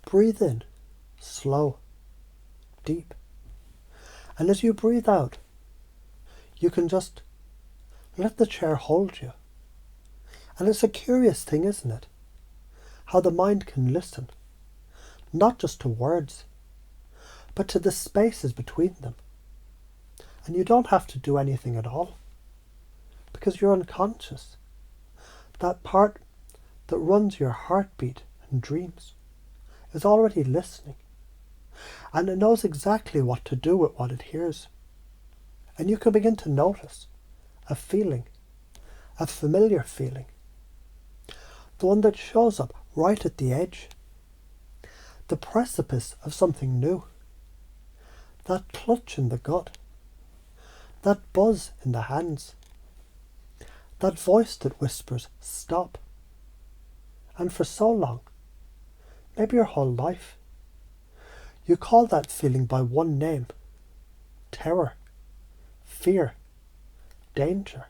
Breathe in, slow, deep. And as you breathe out, you can just let the chair hold you. And it's a curious thing, isn't it? How the mind can listen, not just to words, but to the spaces between them. And you don't have to do anything at all, because you're unconscious. That part that runs your heartbeat and dreams is already listening, and it knows exactly what to do with what it hears. And you can begin to notice a feeling, a familiar feeling, the one that shows up right at the edge, the precipice of something new, that clutch in the gut, that buzz in the hands, that voice that whispers, stop. And for so long, maybe your whole life, you call that feeling by one name: terror, fear, danger.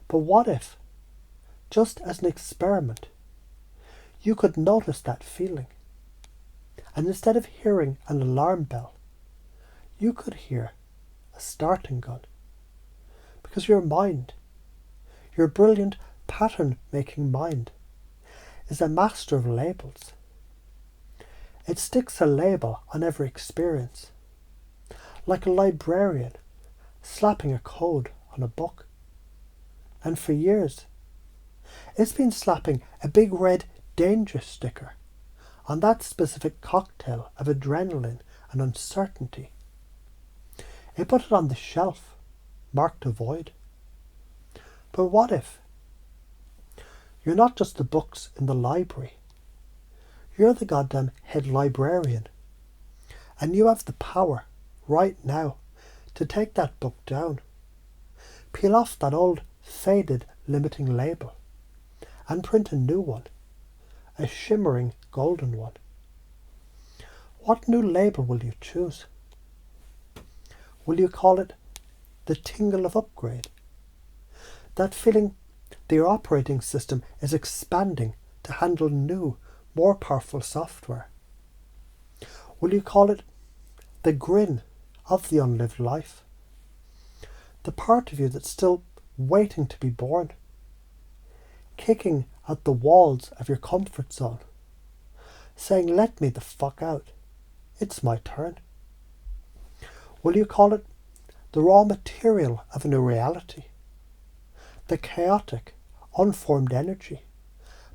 But what if, just as an experiment, you could notice that feeling, and instead of hearing an alarm bell, you could hear a starting gun? Because your mind, your brilliant pattern-making mind, is a master of labels. It sticks a label on every experience, like a librarian slapping a code on a book. And for years, it's been slapping a big red danger sticker on that specific cocktail of adrenaline and uncertainty. It put it on the shelf, marked avoid. But what if you're not just the books in the library? You're the goddamn head librarian. And you have the power, right now, to take that book down. Peel off that old, faded, limiting label, and print a new one, a shimmering, golden one. What new label will you choose? Will you call it the tingle of upgrade? That feeling that your operating system is expanding to handle new, more powerful software? Will you call it the grin of the unlived life? The part of you that's still waiting to be born, kicking at the walls of your comfort zone, saying, let me the fuck out, it's my turn. Will you call it the raw material of a new reality? The chaotic, unformed energy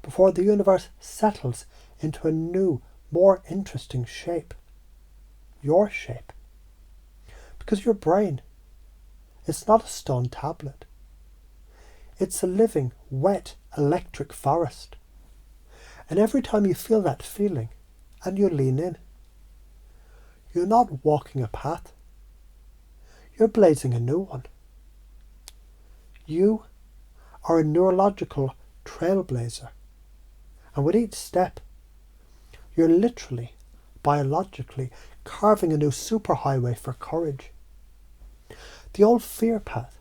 before the universe settles into a new, more interesting shape. Your shape. Because your brain, it's not a stone tablet. It's a living, wet, electric forest. And every time you feel that feeling and you lean in, you're not walking a path. You're blazing a new one. You are a neurological trailblazer. And with each step, you're literally, biologically, carving a new superhighway for courage. The old fear path,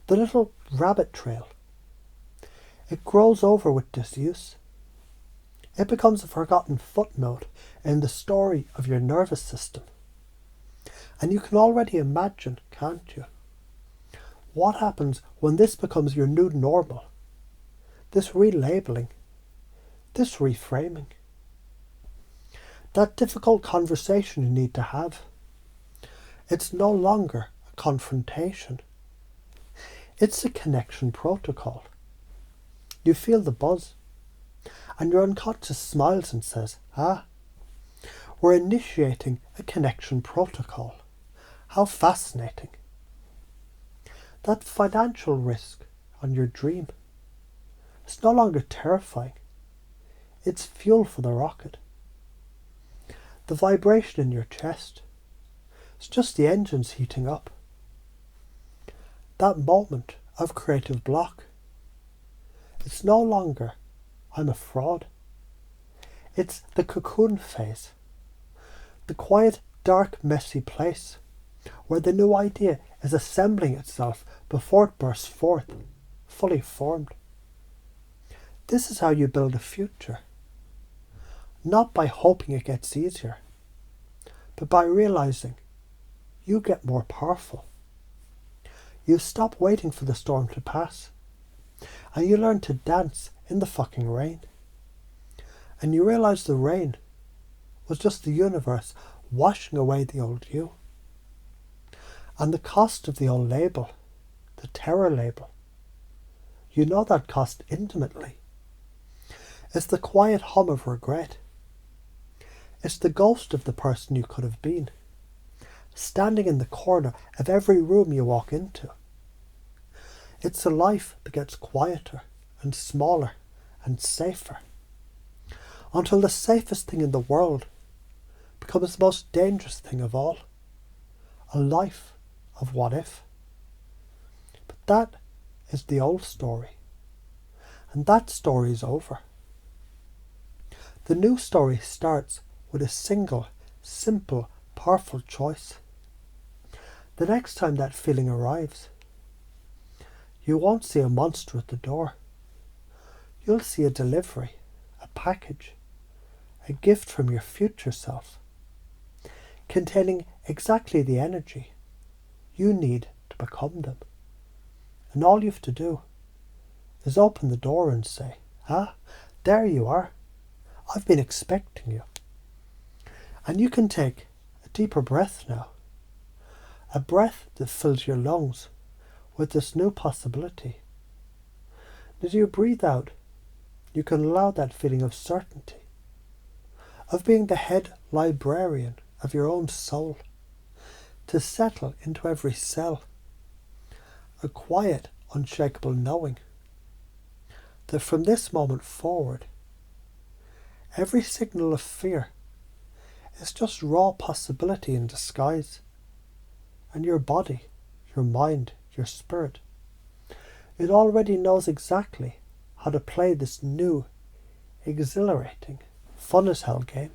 the little rabbit trail, it grows over with disuse. It becomes a forgotten footnote in the story of your nervous system. And you can already imagine, can't you, what happens when this becomes your new normal? This relabeling, this reframing. That difficult conversation you need to have. It's no longer a confrontation. It's a connection protocol. You feel the buzz, and your unconscious smiles and says, we're initiating a connection protocol. How fascinating. That financial risk on your dream, it's no longer terrifying. It's fuel for the rocket. The vibration in your chest, it's just the engines heating up. That moment of creative block, it's no longer, I'm a fraud. It's the cocoon phase. The quiet, dark, messy place where the new idea is assembling itself before it bursts forth, fully formed. This is how you build a future. Not by hoping it gets easier, but by realizing you get more powerful. You stop waiting for the storm to pass, and you learn to dance in the fucking rain. And you realize the rain was just the universe washing away the old you. And the cost of the old label, the terror label, you know that cost intimately. It's the quiet hum of regret. It's the ghost of the person you could have been, standing in the corner of every room you walk into. It's a life that gets quieter and smaller and safer, until the safest thing in the world becomes the most dangerous thing of all. A life of what if. But that is the old story. And that story is over. The new story starts with a single, simple, powerful choice. The next time that feeling arrives, you won't see a monster at the door. You'll see a delivery, a package, a gift from your future self, containing exactly the energy you need to become them. And all you have to do is open the door and say, there you are. I've been expecting you. And you can take a deeper breath now. A breath that fills your lungs with this new possibility. As you breathe out, you can allow that feeling of certainty, of being the head librarian of your own soul, to settle into every cell. A quiet, unshakable knowing that from this moment forward, every signal of fear is just raw possibility in disguise. And your body, your mind, your spirit, it already knows exactly how to play this new, exhilarating, fun as hell game.